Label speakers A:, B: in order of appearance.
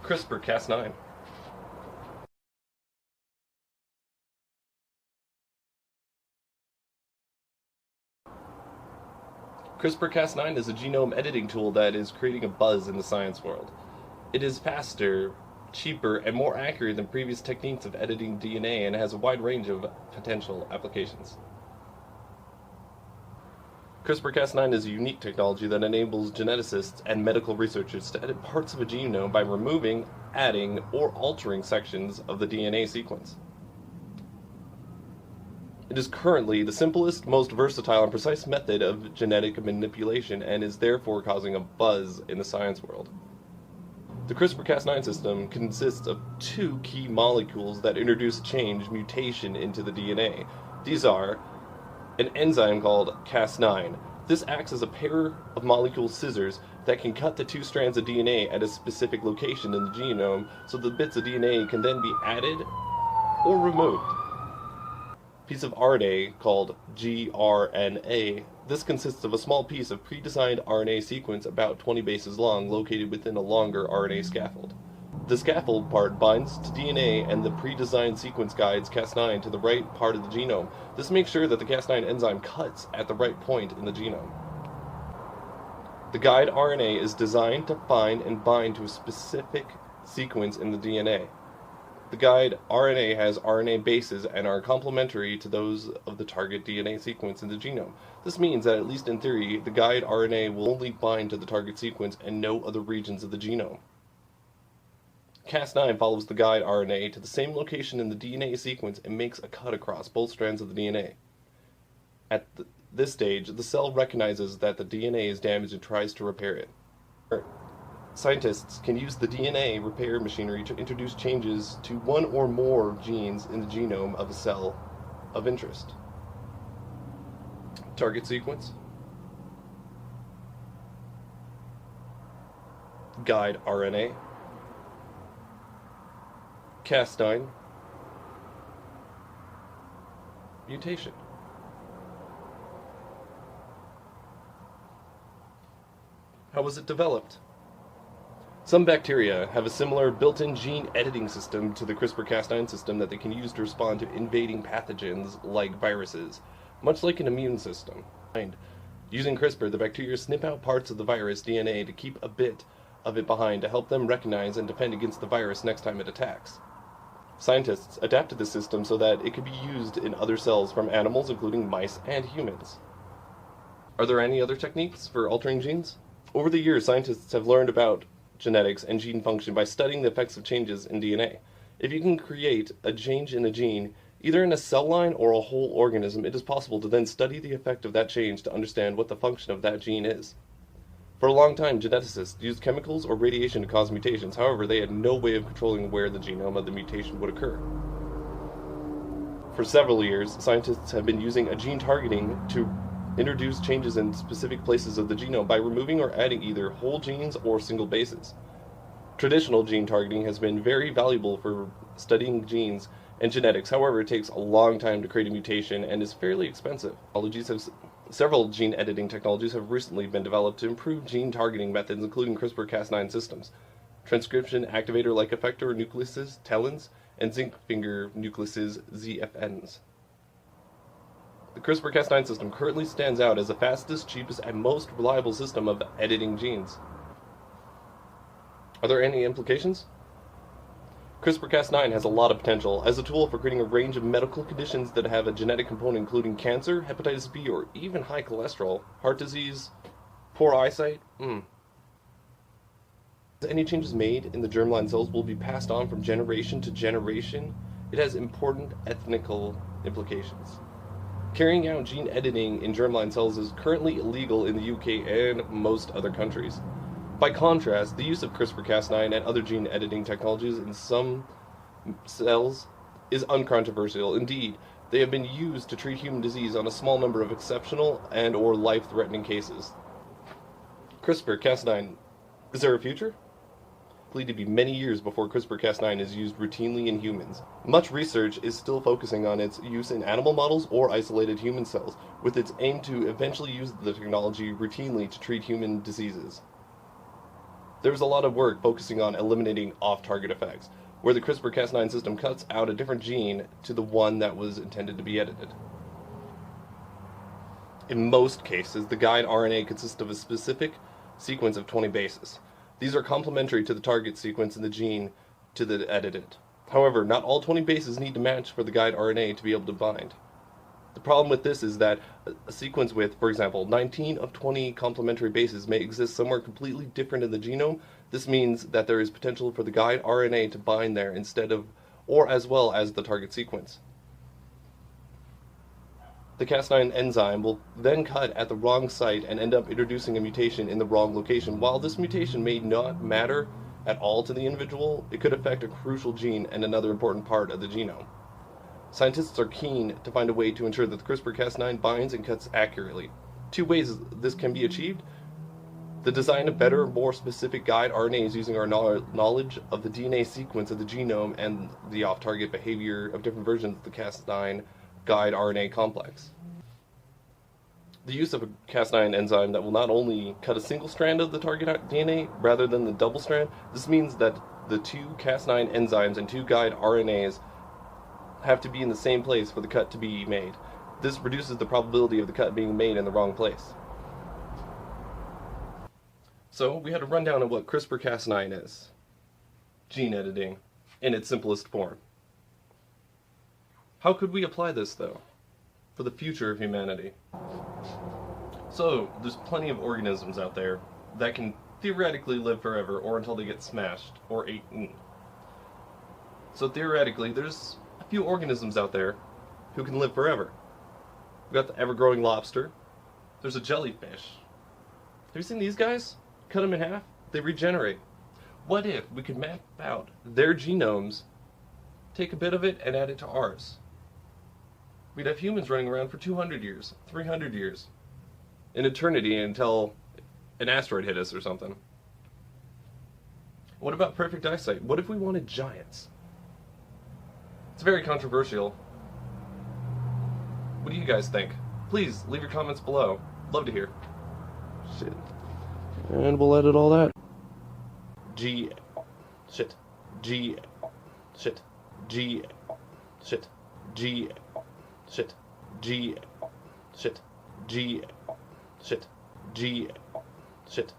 A: CRISPR-Cas9. CRISPR-Cas9 is a genome editing tool that is creating a buzz in the science world. It is faster, cheaper, and more accurate than previous techniques of editing DNA and has a wide range of potential applications. CRISPR-Cas9 is a unique technology that enables geneticists and medical researchers to edit parts of a genome by removing, adding, or altering sections of the DNA sequence. It is currently the simplest, most versatile, and precise method of genetic manipulation and is therefore causing a buzz in the science world. The CRISPR-Cas9 system consists of two key molecules that introduce change, mutation into the DNA. These are an enzyme called CAS9. This acts as a pair of molecule scissors that can cut the two strands of DNA at a specific location in the genome so the bits of DNA can then be added or removed. A piece of RNA called gRNA. This consists of a small piece of pre-designed RNA sequence about 20 bases long located within a longer RNA scaffold. The scaffold part binds to DNA and the pre-designed sequence guides Cas9 to the right part of the genome. This makes sure that the Cas9 enzyme cuts at the right point in the genome. The guide RNA is designed to find and bind to a specific sequence in the DNA. The guide RNA has RNA bases and are complementary to those of the target DNA sequence in the genome. This means that, at least in theory, the guide RNA will only bind to the target sequence and no other regions of the genome. Cas9 follows the guide RNA to the same location in the DNA sequence and makes a cut across both strands of the DNA. At this stage, the cell recognizes that the DNA is damaged and tries to repair it. Scientists can use the DNA repair machinery to introduce changes to one or more genes in the genome of a cell of interest. Target sequence, guide RNA, Cas9, mutation. How was it developed? Some bacteria have a similar built-in gene editing system to the CRISPR-Cas9 system that they can use to respond to invading pathogens like viruses, much like an immune system. Using CRISPR, the bacteria snip out parts of the virus DNA to keep a bit of it behind to help them recognize and defend against the virus next time it attacks. Scientists adapted the system so that it could be used in other cells from animals, including mice and humans. Are there any other techniques for altering genes? Over the years, scientists have learned about genetics and gene function by studying the effects of changes in DNA. If you can create a change in a gene, either in a cell line or a whole organism, it is possible to then study the effect of that change to understand what the function of that gene is. For a long time, geneticists used chemicals or radiation to cause mutations. However, they had no way of controlling where the genome of the mutation would occur. For several years, scientists have been using a gene targeting to introduce changes in specific places of the genome by removing or adding either whole genes or single bases. Traditional gene targeting has been very valuable for studying genes and genetics. However, it takes a long time to create a mutation and is fairly expensive. Several gene editing technologies have recently been developed to improve gene targeting methods, including CRISPR-Cas9 systems, transcription activator-like effector nucleases, TELNs, and zinc finger nucleases, ZFNs. The CRISPR-Cas9 system currently stands out as the fastest, cheapest, and most reliable system of editing genes. Are there any implications? CRISPR-Cas9 has a lot of potential as a tool for creating a range of medical conditions that have a genetic component, including cancer, hepatitis B, or even high cholesterol, heart disease, poor eyesight. Any changes made in the germline cells will be passed on from generation to generation. It has important ethical implications. Carrying out gene editing in germline cells is currently illegal in the UK and most other countries. By contrast, the use of CRISPR-Cas9 and other gene editing technologies in some cells is uncontroversial. Indeed, they have been used to treat human disease on a small number of exceptional and/or life-threatening cases. CRISPR-Cas9, is there a future? Likely to be many years before CRISPR-Cas9 is used routinely in humans. Much research is still focusing on its use in animal models or isolated human cells, with its aim to eventually use the technology routinely to treat human diseases. There's a lot of work focusing on eliminating off-target effects, where the CRISPR-Cas9 system cuts out a different gene to the one that was intended to be edited. In most cases, the guide RNA consists of a specific sequence of 20 bases. These are complementary to the target sequence in the gene to the edited. However, not all 20 bases need to match for the guide RNA to be able to bind. The problem with this is that a sequence with, for example, 19 of 20 complementary bases may exist somewhere completely different in the genome. This means that there is potential for the guide RNA to bind there instead of, or as well as, the target sequence. The Cas9 enzyme will then cut at the wrong site and end up introducing a mutation in the wrong location. While this mutation may not matter at all to the individual, it could affect a crucial gene and another important part of the genome. Scientists are keen to find a way to ensure that the CRISPR-Cas9 binds and cuts accurately. Two ways this can be achieved: the design of better, more specific guide RNAs using our knowledge of the DNA sequence of the genome and the off-target behavior of different versions of the Cas9 guide RNA complex. The use of a Cas9 enzyme that will not only cut a single strand of the target DNA rather than the double strand. This means that the two Cas9 enzymes and two guide RNAs have to be in the same place for the cut to be made. This reduces the probability of the cut being made in the wrong place. So we had a rundown of what CRISPR-Cas9 is. Gene editing in its simplest form. How could we apply this, though, for the future of humanity? So, there's plenty of organisms out there that can theoretically live forever, or until they get smashed or eaten. So theoretically, there's a few organisms out there who can live forever. We've got the ever-growing lobster. There's a jellyfish. Have you seen these guys? Cut them in half, they regenerate. What if we could map out their genomes, take a bit of it, and add it to ours? We'd have humans running around for 200 years, 300 years, an eternity until an asteroid hit us or something. What about perfect eyesight? What if we wanted giants? It's very controversial. What do you guys think? Please leave your comments below. Love to hear. Shit. And we'll edit all that. Shit. Shit. Shit. Shit. Shit. Shit. Shit.